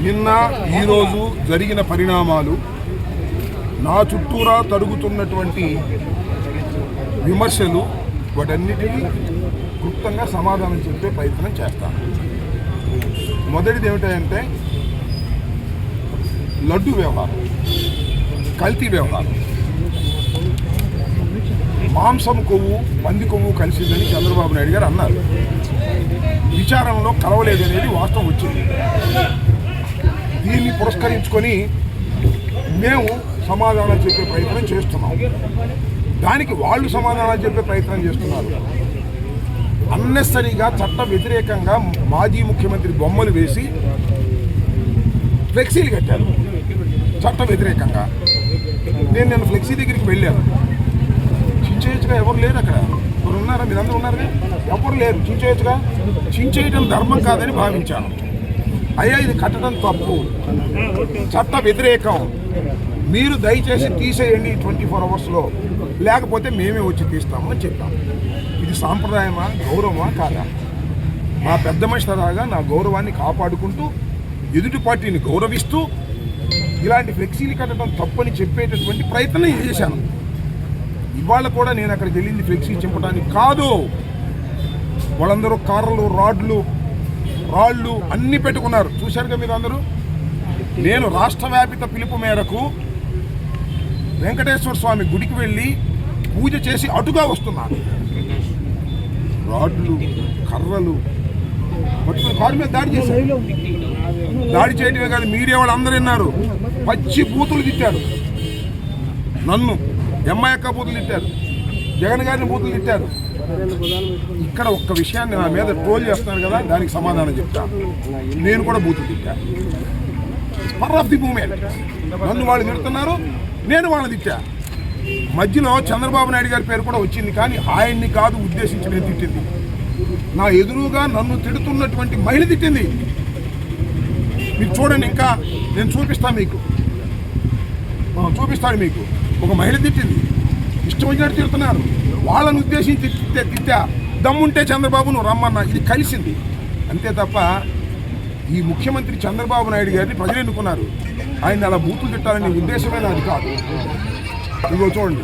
నిన్న ఈరోజు జరిగిన పరిణామాలు నా చుట్టూరా తరుగుతున్నటువంటి విమర్శలు వాటన్నిటికీ క్లుప్తంగా సమాధానం చెప్పే ప్రయత్నం చేస్తాను. మొదటిది ఏమిటంటే లడ్డు వ్యవహారం, కల్తీ వ్యవహారం. మాంసం కొవ్వు, పంది కొవ్వు కలిసిందని చంద్రబాబు నాయుడు గారు అన్నారు. విచారణలో కలవలేదనేది వాస్తవం వచ్చింది. దీన్ని పురస్కరించుకొని మేము సమాధానం చెప్పే ప్రయత్నం చేస్తున్నాం. దానికి వాళ్ళు సమాధానం చెప్పే ప్రయత్నం చేస్తున్నారు. అన్నెసరీగా చట్ట వ్యతిరేకంగా మాజీ ముఖ్యమంత్రి బొమ్మలు వేసి ఫ్లెక్సీలు కట్టారు చట్ట వ్యతిరేకంగా. నేను ఫ్లెక్సీ దగ్గరికి వెళ్ళాను. చించేయచ్చుగా, ఎవరు లేరు అక్కడ. ఎవరు ఉన్నారా? మీరందరూ ఉన్నారుగా, ఎవరు లేరు. చించేయచ్చుగా. చించేయటం ధర్మం కాదని భావించాను. అయ్యా, ఇది కట్టడం తప్పు, చట్ట వ్యతిరేకం, మీరు దయచేసి తీసేయండి 24 అవర్స్లో, లేకపోతే మేమే వచ్చి తీస్తామని చెప్పాం. ఇది సాంప్రదాయమా, గౌరవమా కాదా? మా పెద్ద మనిషి రాగా నా గౌరవాన్ని కాపాడుకుంటూ ఎదుటి పార్టీని గౌరవిస్తూ ఇలాంటి ఫ్లెక్సీలు కట్టడం తప్పని చెప్పేటటువంటి ప్రయత్నం చేశాను. ఇవాళ కూడా నేను అక్కడికి వెళ్ళింది ఫ్లెక్సీ చింపడానికి కాదు. వాళ్ళందరూ కార్లు, రాళ్ళు అన్నీ పెట్టుకున్నారు. చూశారుగా మీరు అందరూ. నేను రాష్ట్ర వ్యాపిత పిలుపు మేరకు వెంకటేశ్వర స్వామి గుడికి వెళ్ళి పూజ చేసి అటుగా వస్తున్నాను. రాడ్లు, కర్రలు పట్టుకుని కారు మీద దాడి చేశారు. దాడి చేయడమే కాదు, మీడియా వాళ్ళు అందరూ విన్నారు. పచ్చి బూతులు తిట్టారు. నన్ను ఎంఐక్క బూతులు తిట్టారు, జగన్ గారిని బూతులు తిట్టారు. ఇక్కడ ఒక్క విషయాన్ని నా మీద ట్రోల్ చేస్తున్నారు కదా, దానికి సమాధానం చెప్తా. నేను కూడా బూతులు తిట్టాను. Spur of the moment. నన్ను వాళ్ళు తిడుతున్నారు, నేను వాళ్ళని తిట్టా. మధ్యలో చంద్రబాబు నాయుడు గారి పేరు కూడా వచ్చింది, కానీ ఆయన్ని కాదు ఉద్దేశించి నేను తిట్టింది. నా ఎదురుగా నన్ను తిడుతున్నటువంటి మహిళ తిట్టింది. మీరు చూడండి, ఇంకా నేను చూపిస్తాను మీకు. ఒక మహిళ తిట్టింది. ఇష్టం వచ్చినట్టు తిడుతున్నారు. వాళ్ళని ఉద్దేశించి తిట్టా. దమ్ముంటే చంద్రబాబు నువ్వు రమ్మన్నా. ఇది కలిసింది అంతే తప్ప ఈ ముఖ్యమంత్రి చంద్రబాబు నాయుడు గారిని ప్రజలు ఎన్నుకున్నారు. ఆయన అలా బూతులు తిట్టాలనే ఉద్దేశమే నాది కాదు. ఇదిగో చూడండి,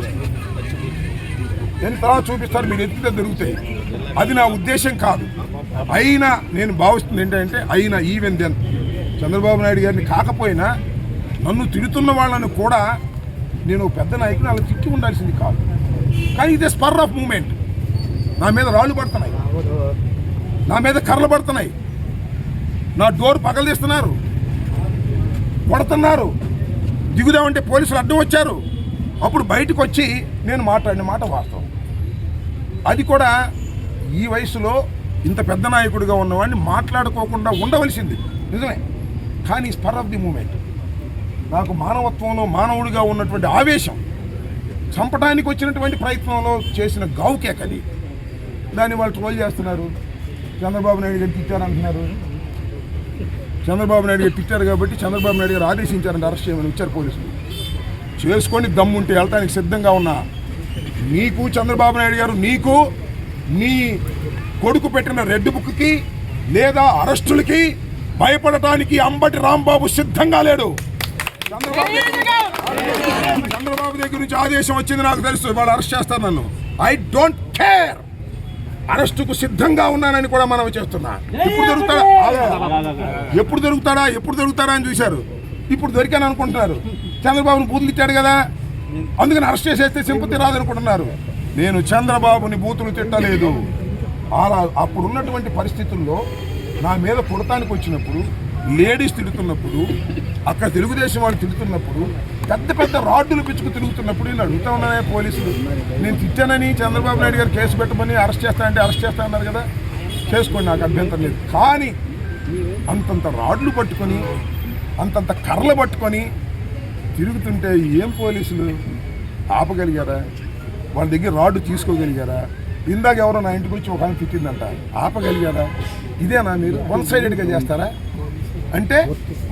నేను తర్వాత చూపిస్తాను, మీరు ఎత్తితే దొరుకుతాయి. అది నా ఉద్దేశం కాదు. అయినా నేను భావిస్తుంది ఏంటంటే, అయినా ఈవెన్ దెన్ చంద్రబాబు నాయుడు గారిని కాకపోయినా నన్ను తిడుతున్న వాళ్ళని కూడా నేను పెద్ద నాయకుని అలా తిట్టి ఉండాల్సింది కాదు. కానీ ఇదే స్పర్ ఆఫ్ మూమెంట్. నా మీద రాళ్ళు పడుతున్నాయి, నా మీద కర్రలు పడుతున్నాయి, నా డోర్ పగలదీస్తున్నారు, కొడుతున్నారు. దిగుదామంటే పోలీసులు అడ్డం వచ్చారు. అప్పుడు బయటకు వచ్చి నేను మాట్లాడిన మాట వాస్తవం. అది కూడా ఈ వయసులో ఇంత పెద్ద నాయకుడిగా ఉన్నవాడిని మాట్లాడుకోకుండా ఉండవలసింది నిజమే. కానీ స్పర్ ఆఫ్ ది మూమెంట్, నాకు మానవత్వంలో మానవుడిగా ఉన్నటువంటి ఆవేశం, చంపడానికి వచ్చినటువంటి ప్రయత్నంలో చేసిన గావుకేకది. దాన్ని వాళ్ళు ట్రోల్ చేస్తున్నారు. చంద్రబాబు నాయుడు గారు తిట్టారంటున్నారు. చంద్రబాబు నాయుడు గారు తిట్టారు కాబట్టి చంద్రబాబు నాయుడు గారు ఆదేశించారంటే అరెస్ట్ చేయమని వచ్చారు పోలీసులు. చేసుకొని దమ్ముంటే వెళ్ళటానికి సిద్ధంగా ఉన్నా. నీకు చంద్రబాబు నాయుడు గారు, నీకు నీ కొడుకు పెట్టిన రెడ్ బుక్కి లేదా అరెస్టులకి భయపడటానికి అంబటి రాంబాబు సిద్ధంగా లేడు. చంద్రబాబు దగ్గర నుంచి ఆదేశం వచ్చింది నాకు తెలుసు. వాళ్ళు అరెస్ట్ చేస్తారు నన్ను. I don't care. అరెస్టుకు సిద్ధంగా ఉన్నానని కూడా మనం చేస్తున్నా. ఎప్పుడు దొరుకుతాడా అని చూశారు. ఇప్పుడు దొరికాను అనుకుంటున్నారు. చంద్రబాబుని బూతులు తిట్టాడు కదా, అందుకని అరెస్ట్ చేసేస్తే సింపతి రాదనుకుంటున్నారు. నేను చంద్రబాబుని బూతులు తిట్టలేదు. అలా అప్పుడున్నటువంటి పరిస్థితుల్లో నా మీద కొడతానికి వచ్చినప్పుడు, లేడీస్ తిడుతున్నప్పుడు, అక్కడ తెలుగుదేశం వాళ్ళు తిడుతున్నప్పుడు, పెద్ద పెద్ద రాడ్డులు పిచ్చుకు తిరుగుతున్నప్పుడు నేను అడుగుతా ఉన్నానే పోలీసులు. నేను తిట్టానని చంద్రబాబు నాయుడు గారు కేసు పెట్టమని అరెస్ట్ చేస్తా అన్నారు కదా, చేసుకోండి, నాకు అభ్యంతరం లేదు. కానీ అంతంత రాడ్లు పట్టుకొని, అంతంత కర్రలు పట్టుకొని తిరుగుతుంటే ఏం పోలీసులు ఆపగలిగారా? వాళ్ళ దగ్గర రాడ్డు తీసుకోగలిగారా? ఇందాక ఎవరో నా ఇంటికి వచ్చి ఒక ఆయన తిట్టిందంట, ఆపగలిగారా? ఇదేనా మీరు వన్ సైడెడ్గా చేస్తారా? అంటే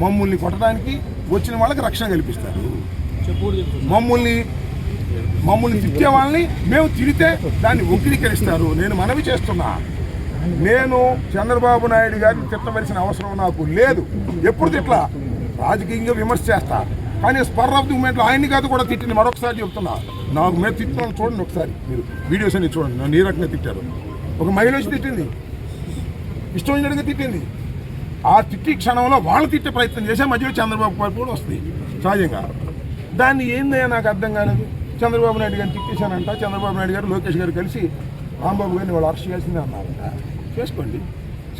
మమ్మల్ని కొట్టడానికి వచ్చిన వాళ్ళకి రక్షణ కల్పిస్తారు. మమ్మల్ని తిట్టే వాళ్ళని మేము తిరిగితే దాన్ని వక్రీకరిస్తారు. నేను మనవి చేస్తున్నా, నేను చంద్రబాబు నాయుడు గారిని తిట్టవలసిన అవసరం నాకు లేదు. ఎప్పుడు తిట్లా రాజకీయంగా విమర్శ చేస్తా, కానీ స్పర్ ఆఫ్ ది మూమెంట్లో ఆయన్ని కాదు కూడా తిట్టింది. మరొకసారి చెప్తున్నా, నాకు మీద తిట్టిన చూడండి ఒకసారి, మీరు వీడియోస్ అన్ని చూడండి. నన్ను ఈ రకంగా తిట్టారు. ఒక మహిళ వచ్చి తిట్టింది, ఇష్టం వచ్చినట్టుగా తిట్టింది. ఆ తిట్టి క్షణంలో వాళ్ళు తిట్టే ప్రయత్నం చేసే మధ్యలో చంద్రబాబు గారు కూడా వస్తుంది సహజంగా. దాన్ని ఏందయ్యా నాకు అర్థం కాలేదు. చంద్రబాబు నాయుడు గారిని తిట్టేశానంట. చంద్రబాబు నాయుడు గారు లోకేష్ గారు కలిసి రాంబాబు గారిని వాళ్ళు అరెస్ట్ చేసిందే అన్నారంట. చేసుకోండి,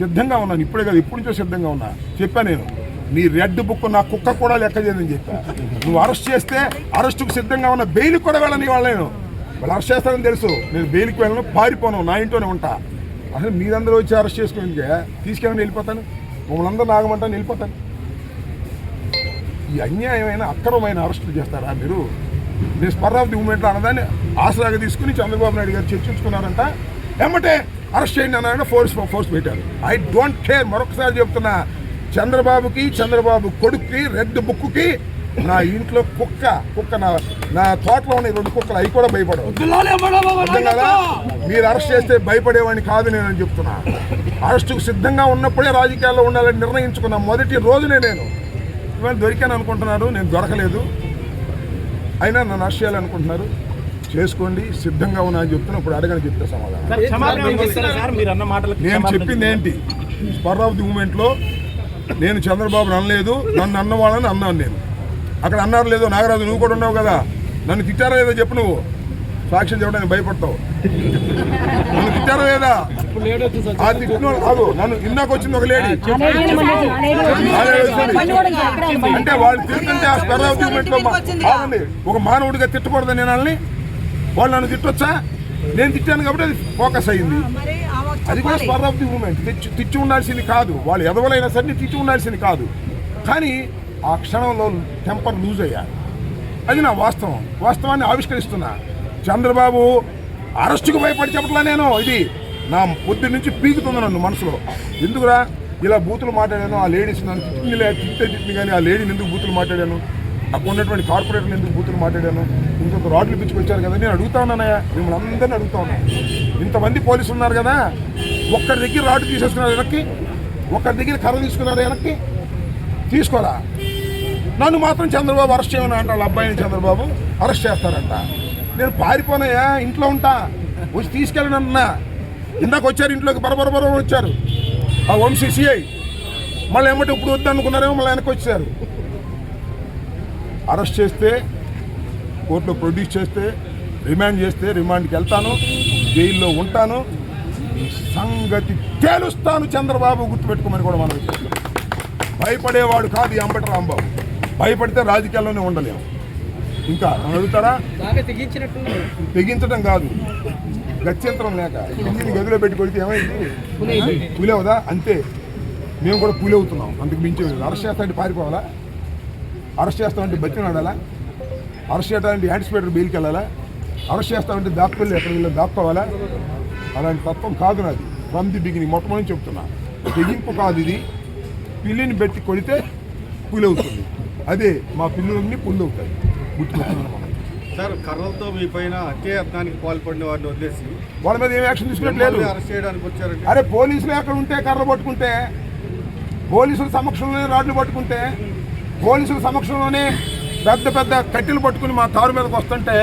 సిద్ధంగా ఉన్నాను. ఇప్పుడే కాదు, ఇప్పటి నుంచో సిద్ధంగా ఉన్నా. చెప్పాను నేను, నీ రెడ్ బుక్ నా కుక్క కూడా లెక్క చేయదని చెప్పా. నువ్వు అరెస్ట్ చేస్తే అరెస్టుకు సిద్ధంగా ఉన్న బెయిల్కి కూడా వెళ్ళని వాళ్ళు. నేను వాళ్ళు అరెస్ట్ చేస్తారని తెలుసు. నేను బెయిల్కి వెళ్ళను, పారిపోను, నా ఇంట్లోనే ఉంటా. అసలు మీరందరూ వచ్చి అరెస్ట్ చేసుకుని తీసుకెళ్ళని వెళ్ళిపోతాను, మమ్మల్ని అందరూ నాగమంటాను, వెళ్ళిపోతాను. ఈ అన్యాయమైన అక్రమమైన అరెస్టులు చేస్తారా మీరు? నేను స్పర్ ఆఫ్ ది మూమెంట్లో అన్నదాన్ని ఆసరాగా తీసుకుని చంద్రబాబు నాయుడు గారు చర్చించుకున్నారంట. ఏమంటే అరెస్ట్ చేయండి అన్నారంటే ఫోర్స్ పెట్టారు. I don't care. మరొకసారి చెప్తున్నా, చంద్రబాబుకి, చంద్రబాబు కొడుక్కి, రెడ్ బుక్కి, నా ఇంట్లో కుక్క నా తోటలో ఉన్న 2 కుక్కలు, అవి కూడా భయపడవు. అర్థం కదా? మీరు అరెస్ట్ చేస్తే భయపడేవాడిని కాదు నేనని చెప్తున్నా. అరెస్టుకు సిద్ధంగా ఉన్నప్పుడే రాజకీయాల్లో ఉండాలని నిర్ణయించుకున్నా మొదటి రోజునే నేను. ఇవాళ దొరికాను అనుకుంటున్నారు, నేను దొరకలేదు. అయినా నన్ను అరెస్ట్ చేయాలనుకుంటున్నారు, చేసుకోండి, సిద్ధంగా ఉన్నా అని చెప్తున్నా. ఇప్పుడు అడగని చెప్తే సమాధానం. నేను చెప్పింది ఏంటి? స్పర్ ఆఫ్ ది మూమెంట్లో నేను చంద్రబాబుని అనలేదు, నన్ను అన్నవాళ్ళని అన్నాను నేను. అక్కడ అన్నారు లేదో, నాగరాజు నువ్వు కూడా ఉన్నావు కదా, నన్ను తిట్టారా లేదో చెప్పు. నువ్వు సాక్ష్యం చెప్పడానికి భయపడతావు. నన్ను తిట్టారా లేదా? ఆ తిట్టిన ఆగు, నన్ను ఇందాక వచ్చింది ఒక లేడీ అంటే వాళ్ళు తిరుగుతుంటే ఆ స్పర్ ఆఫ్ ది మూమెంట్లో ఒక మానవుడిగా తిట్టకూడదు నేను వాళ్ళని. వాళ్ళు నన్ను తిట్టొచ్చా? నేను తిట్టాను కాబట్టి అది ఫోకస్ అయింది. అది కూడా స్పర్ ఆఫ్ ది మూమెంట్. తిట్టి ఉండాల్సింది కాదు, వాళ్ళు ఎదవలైనా సరే తిట్టి ఉండాల్సింది కాదు. కానీ ఆ క్షణంలో టెంపర్ లూజ్ అయ్యారు. అది నా వాస్తవాన్ని ఆవిష్కరిస్తున్నా. చంద్రబాబు అరెస్టుకు భయపడి చెప్పట్లా నేను. ఇది నా పొద్దు నుంచి పీకుతుంది నన్ను మనసులో. ఎందుకురా ఇలా బూతులు మాట్లాడాను? ఆ లేడీస్ నన్ను తిట్టింది కానీ ఆ లేడీని ఎందుకు బూతులు మాట్లాడాను? అక్కడ ఉన్నటువంటి కార్పొరేటర్లు ఎందుకు బూతులు మాట్లాడాను? ఇంకొక రాడ్లు పిచ్చుకొచ్చారు కదా. నేను అడుగుతా ఉన్నానయ్యా, మిమ్మల్ని అందరినీ అడుగుతా ఉన్నాను. ఇంతమంది పోలీసులు ఉన్నారు కదా, ఒక్కరి దగ్గర రాడ్డు తీసేస్తున్నారు వెనక్కి, ఒక్కరి దగ్గర కర్ర తీసుకున్నారు వెనక్కి, తీసుకోరా. నన్ను మాత్రం చంద్రబాబు అరెస్ట్ చేయమని అంట. వాళ్ళ అబ్బాయిని చంద్రబాబు అరెస్ట్ చేస్తారంట. నేను పారిపోనాయా, ఇంట్లో ఉంటా, వచ్చి తీసుకెళ్ళను అన్నా. ఇందాక వచ్చారు ఇంట్లోకి, బరబర వచ్చారు ఆ వంశీ సిఐ. మళ్ళీ ఏమంటే ఇప్పుడు వద్దు అనుకున్నారేమో, మళ్ళీ వెనక్కి వచ్చారు. అరెస్ట్ చేస్తే, కోర్టులో ప్రొడ్యూస్ చేస్తే, రిమాండ్ చేస్తే రిమాండ్కి వెళ్తాను, జైల్లో ఉంటాను, ఈ సంగతి తేలుస్తాను. చంద్రబాబు గుర్తుపెట్టుకోమని కూడా మనం భయపడేవాడు కాదు ఈ అంబటి రాంబాబు. భయపడితే రాజకీయాల్లోనే ఉండలేము. ఇంకా నన్ను అడుగుతారా? తెగించడం కాదు, గత్యంతరం లేక ఇంటిని గదిలో పెట్టి కొడితే ఏమైంది? పూలేవదా? అంతే, మేము కూడా పూలవుతున్నాం. అందుకు మించి అరెస్ట్ చేస్తామంటే పారిపోవాలా? అరెస్ట్ చేస్తామంటే బతిని ఆడాలా? అరెస్ట్ చేయడానికి యాంటిసిపేటర్ బెయిల్కి వెళ్ళాలా? అరెస్ట్ చేస్తామంటే దాక్కెళ్ళి ఎక్కడ వెళ్ళి దాక్కోవాలా? అలాంటి తత్వం కాదు నాది. ఫ్రమ్ ది బిగినింగ్ మొట్టమొదటి చెప్తున్నా. తెగింపు కాదు ఇది. పిల్లిని పెట్టి కొడితే పులి అవుతుంది. అదే మా పిల్లులన్నీ పుల్లు అవుతాయి. గుర్తుపెట్టుకున్నాను. సార్, కర్రలతో మీ పైన హత్యాయత్నానికి పాల్పడిన వారిని వదిలేసి వాళ్ళ మీద ఏం యాక్షన్ తీసుకున్నట్లేదు. అరెస్ట్ చేయడానికి వచ్చారంటే, అరే పోలీసులు ఎక్కడ ఉంటే కర్ర పట్టుకుంటే, పోలీసుల సమక్షంలోనే రాడ్లు పట్టుకుంటే, పోలీసుల సమక్షంలోనే పెద్ద పెద్ద కట్టెలు పట్టుకుని మా కారు మీదకి వస్తుంటే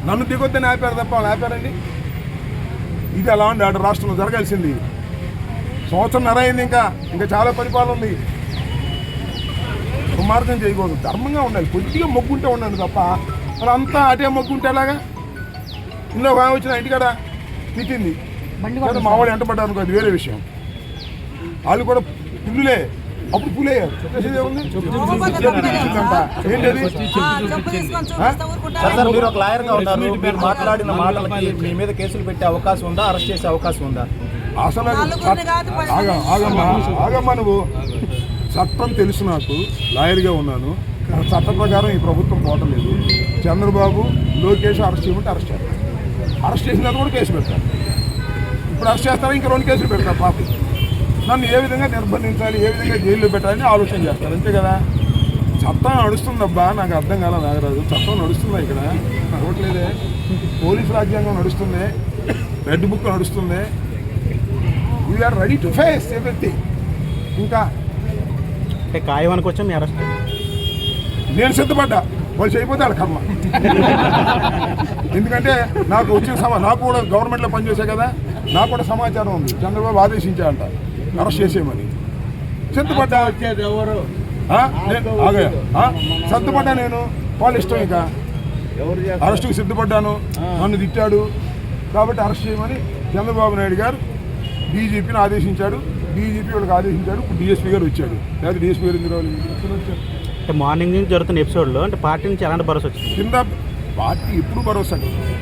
నన్ను దిగొద్దని ఆపారు తప్ప వాళ్ళు ఆపారండి? ఇది అలా అండి ఆడ రాష్ట్రంలో జరగాల్సింది. సంవత్సరం అయింది, ఇంకా చాలా పరిపాలన ఉంది. దుర్మార్గం చేయకూడదు, ధర్మంగా ఉండాలి, కొద్దిగా మొగ్గుంటే ఉండండి తప్ప మరి అంతా అటే మొగ్గుంటే ఎలాగా? ఇందులో ఒక వచ్చిన ఇంటికాడ తిట్టింది, మా వాళ్ళు ఎంటపడ్డారు అనుకో, అది వేరే విషయం. వాళ్ళు కూడా పుల్లులే, అప్పుడు పులయ్యారు. మీరు ఒక లాయర్గా ఉన్నారు, మీరు మాట్లాడిన మాటలకి మీ మీద కేసులు పెట్టే అవకాశం ఉందా? అరెస్ట్ చేసే అవకాశం ఉందా? అసలు ఆగమ్మా, నువ్వు చట్టం తెలుసు, నాకు లాయర్గా ఉన్నాను. చట్ట ప్రకారం ఈ ప్రభుత్వం పోవటం లేదు. చంద్రబాబు, లోకేష్ అరెస్ట్ చేయమంటే అరెస్ట్ చేస్తారు. అరెస్ట్ చేసిన తర్వాత కూడా కేసు పెడతారు. ఇప్పుడు అరెస్ట్ చేస్తారా, ఇంకా 2 కేసులు పెడతారు. పాపి నన్ను ఏ విధంగా నిర్బంధించాలి, ఏ విధంగా జైల్లో పెట్టాలని ఆలోచన చేస్తారు, అంతే కదా. చట్టం నడుస్తుందబ్బా, నాకు అర్థం కాల నాగరాజు. చట్టం నడుస్తుందా ఇక్కడ? నడవట్లేదే. పోలీసు రాజ్యాంగం నడుస్తుంది, రెడ్ బుక్ నడుస్తుంది. We're ready to face everything. ఇంకా ఖాయం అనుకోవచ్చా మీ అరెస్ట్? నేను సిద్ధపడ్డా, వాళ్ళు చేయకపోతే వాళ్ళ కర్మ. ఎందుకంటే నాకు వచ్చిన నాకు కూడా గవర్నమెంట్లో పనిచేసే కదా, నాకు కూడా సమాచారం ఉంది. చంద్రబాబు ఆదేశించాడంట అరెస్ట్ చేసేయమని. సిద్ధపడ్డా, సిద్ధపడ్డా నేను. వాళ్ళు ఇష్టం ఇక అరెస్టుకు సిద్ధపడ్డాను. నన్ను తిట్టాడు కాబట్టి అరెస్ట్ చేయమని చంద్రబాబు నాయుడు గారు డీజీపీని ఆదేశించాడు. డీజీపీ వాళ్ళకి ఆదేశించాడు. డిఎస్పీ గారు వచ్చాడు. లేదా డిఎస్పీ గారు ఎందుకు వచ్చారు? అంటే మార్నింగ్ నుంచి జరుగుతున్న ఎపిసోడ్లో అంటే పార్టీ నుంచి ఎలాంటి భరోసా వచ్చింది? కింద పార్టీ ఎప్పుడు భరోసాగా ఉంటుంది.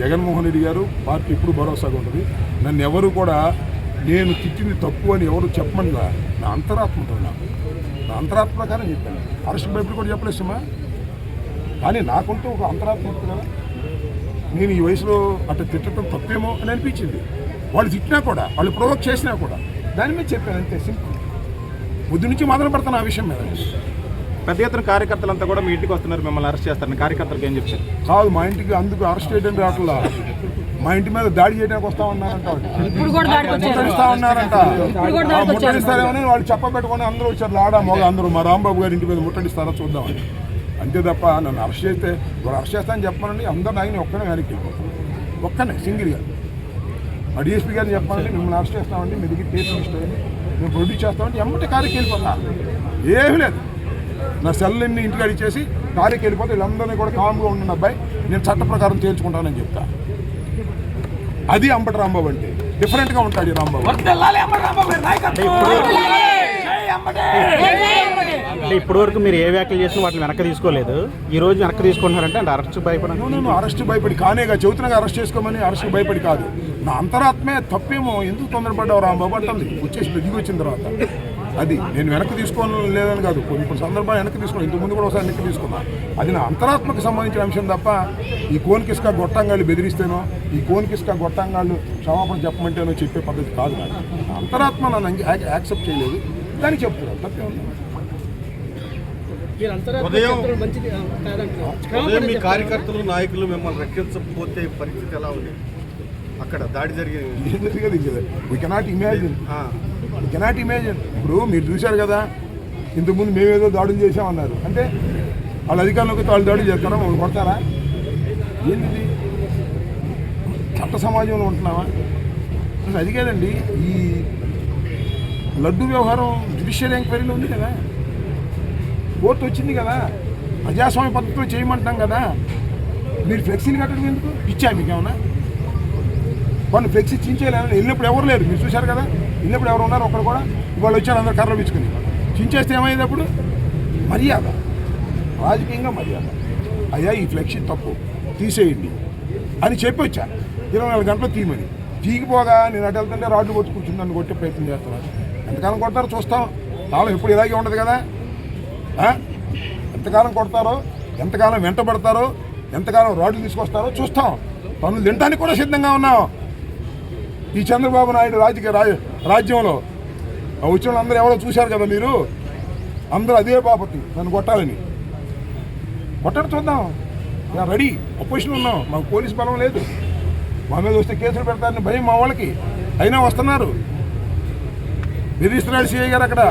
జగన్మోహన్ రెడ్డి గారు పార్టీ ఎప్పుడు భరోసాగా ఉంటుంది. నన్ను ఎవరు కూడా నేను తిట్టింది తప్పు అని ఎవరు చెప్పమని నా అంతరాత్మ ఉంటుంది. నా అంతరాత్మ ప్రకారం చెప్పాను. అరెస్ట్ భయపడి కూడా చెప్పలేసమ్మా. కానీ నాకుంటూ ఒక అంతరాత్మ ఉంటుంది కదా. నేను ఈ వయసులో అట్లా తిట్టడం తప్పేమో అని అనిపించింది. వాళ్ళు తిట్టినా కూడా, వాళ్ళు ప్రొవోక్ చేసినా కూడా దాని మీద చెప్పాను అంతే, సింపుల్. పొద్దు నుంచి మొదలు పెడతాను ఆ విషయం మీద. పెద్ద ఎత్తున కార్యకర్తలంతా కూడా మీ ఇంటికి వస్తున్నారు, మిమ్మల్ని అరెస్ట్ చేస్తారని కార్యకర్తలకు ఏం చెప్తారు? కాదు, మా ఇంటికి అందుకు అరెస్ట్ చేయడానికి రావట్లా. మా ఇంటి మీద దాడి చేయడానికి వస్తామన్నారంట. ముట్టడిస్తామన్నారంట. ముట్టడిస్తారేమని వాళ్ళు చెప్పబెట్టుకొని అందరూ వచ్చారు. లాడా మొగ అందరూ మా రాంబాబు గారి ఇంటి మీద ముట్టడిస్తారా చూద్దామని. అంతే తప్ప నన్ను అరెస్ట్ చేస్తే వాళ్ళు అరెస్ట్ చేస్తానని చెప్పానండి. అందరూ నాయని ఒక్కనే వెనక్కి వెళ్ళిపోతాను. ఒక్కనే సింగిల్గా ఆ డిఎస్పీ గారిని చెప్పాలంటే మిమ్మల్ని అరెస్ట్ చేస్తామండి, మీ దగ్గర కేసు రిజిస్టర్ అయ్యింది, మేము ప్రొడ్యూస్ చేస్తామంటే ఎమ్మటి కారుకి వెళ్ళిపోతా. ఏమీ లేదు, నా సెల్ని ఇంటికి అడిచేసి కారుకి వెళ్ళిపోతే వీళ్ళందరినీ కూడా కామ్గా ఉండిన అబ్బాయి నేను చట్ట ప్రకారం తేల్చుకుంటానని చెప్తా. అది అంబటి రాంబాబు అంటే. డిఫరెంట్గా ఉంటాడు ఈ రాంబాబు. అంటే ఇప్పటి వరకు మీరు ఏ వ్యాఖ్యలు చేసినా వాటిని వెనక్కి తీసుకోలేదు. ఈ రోజు వెనక్కి తీసుకుంటున్నారంటే అంటే అరెస్ట్ భయపడి? నేను అరెస్ట్ భయపడి కానేగా చెబుతున్నాగా, అరెస్ట్ చేసుకోమని. అరెస్ట్ భయపడి కాదు, నా అంతరాత్మే తప్పేమో. ఎందుకు తొందరపడ్డావు రాంబాబు అంటుంది వచ్చేసి దిగి వచ్చిన తర్వాత. అది నేను వెనక్కి తీసుకోని లేదని కాదు, కొన్ని సందర్భాలు వెనక్కి తీసుకున్నాను. ఇంతకుముందు కూడా ఒకసారి వెనక్కి తీసుకున్నా. అది నా అంతరాత్మకు సంబంధించిన అంశం తప్ప ఈ కోన్కిస్కా గొట్టంగాళ్ళు బెదిరిస్తేనో, ఈ కోన్కిస్కా గొట్టంగాళ్ళు క్షమాపణ చెప్పమంటేనో చెప్పే పద్ధతి కాదు. నాకు నా అంతరాత్మ నన్ను యాక్సెప్ట్ చేయలేదు, దానికి చెప్తున్నాను. తప్పే ఉంది. ఉదయం మీ కార్యకర్తలు నాయకులు మిమ్మల్ని రక్షించకపోతే పరిస్థితి ఎలా ఉంది? అక్కడ దాడి జరిగేది వీ కెనాట్ ఇమాజిన్. ఇప్పుడు మీరు చూశారు కదా, ఇంతకుముందు మేమేదో దాడులు చేసామన్నారు. అంటే వాళ్ళ అధికారులకు వాళ్ళు దాడులు చేస్తారా, వాళ్ళు కొడతారా? ఏంటిది? చట్ట సమాజంలో ఉంటున్నావా? అసలు అది కాదండి. ఈ లడ్డు వ్యవహారం జ్యుడిషియల్ ఎంక్వైరీలో ఉంది కదా, కోర్టు వచ్చింది కదా, ప్రజాస్వామ్య పద్ధతిలో చేయమంటాం కదా. మీరు ఫ్లెక్సీలు కట్టడం ఎందుకు? ఇచ్చా మీకు ఏమన్నా? కొన్ని ఫ్లెక్సీ చించేయాలని వెళ్ళినప్పుడు ఎవరు లేరు, మీరు చూశారు కదా. వెళ్ళినప్పుడు ఎవరు ఉన్నారు? ఒక్కరు కూడా. ఇవాళ వచ్చారు అందరూ కర్రలు పిచ్చుకుని. చించేస్తే ఏమైంది అప్పుడు? మర్యాద, రాజకీయంగా మర్యాద. అయ్యా ఈ ఫ్లెక్సీ తప్పు, తీసేయండి అని చెప్పి వచ్చా. 24 గంటలు తీయమని. తీగిపోగా నేను అటు వెళ్తుంటే రాడ్డు కొట్టి కూర్చుని నన్ను కొట్టే ప్రయత్నం చేస్తున్నారు. ఎంతకాలం కొడతారో చూస్తాం. కాలం ఎప్పుడు ఇలాగే ఉండదు కదా. ఎంతకాలం కొడతారో, ఎంతకాలం వెంటబడతారో, ఎంతకాలం రాడ్లు తీసుకొస్తారో చూస్తాం. పనులు తినడానికి కూడా సిద్ధంగా ఉన్నాం. ఈ చంద్రబాబు నాయుడు రాజ్యంలో వచ్చిన వాళ్ళందరూ ఎవరో చూశారు కదా మీరు. అందరూ అదే బాపతి నన్ను కొట్టాలని. కొట్టడం చూద్దాం. రెడీ, అపోజిషన్ ఉన్నాం. మాకు పోలీసు బలం లేదు. మా మీద వస్తే కేసులు పెడతారని భయం మా వాళ్ళకి. అయినా వస్తున్నారు. బెదిరిస్తున్నాడు సిఐ గారు అక్కడ.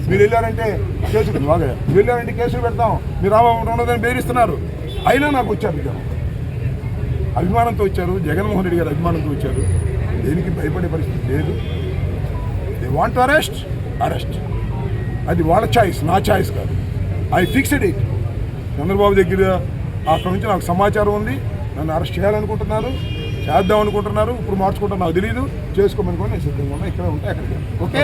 మీరు వెళ్ళారంటే కేసులు, బాగా వెళ్ళారంటే కేసులు పెడతాం, మీరు ఉండదని బెదిరిస్తున్నారు. అయినా నాకు వచ్చారు జనం. అభిమానంతో వచ్చారు, జగన్మోహన్ రెడ్డి గారు అభిమానంతో వచ్చారు. దేనికి భయపడే పరిస్థితి లేదు. They want arrest. అది వాళ్ళ చాయిస్, నా చాయిస్ కాదు. I fixed it. చంద్రబాబు దగ్గర అక్కడ నుంచి నాకు సమాచారం ఉంది. నన్ను అరెస్ట్ చేయాలనుకుంటున్నారు, చేద్దాం అనుకుంటున్నారు. ఇప్పుడు మార్చుకుంటాను నాకు తెలియదు. చేసుకోమని కూడా నేను సిద్ధంగా ఉన్నా. ఇక్కడ ఉంటే అక్కడికి. ఓకే.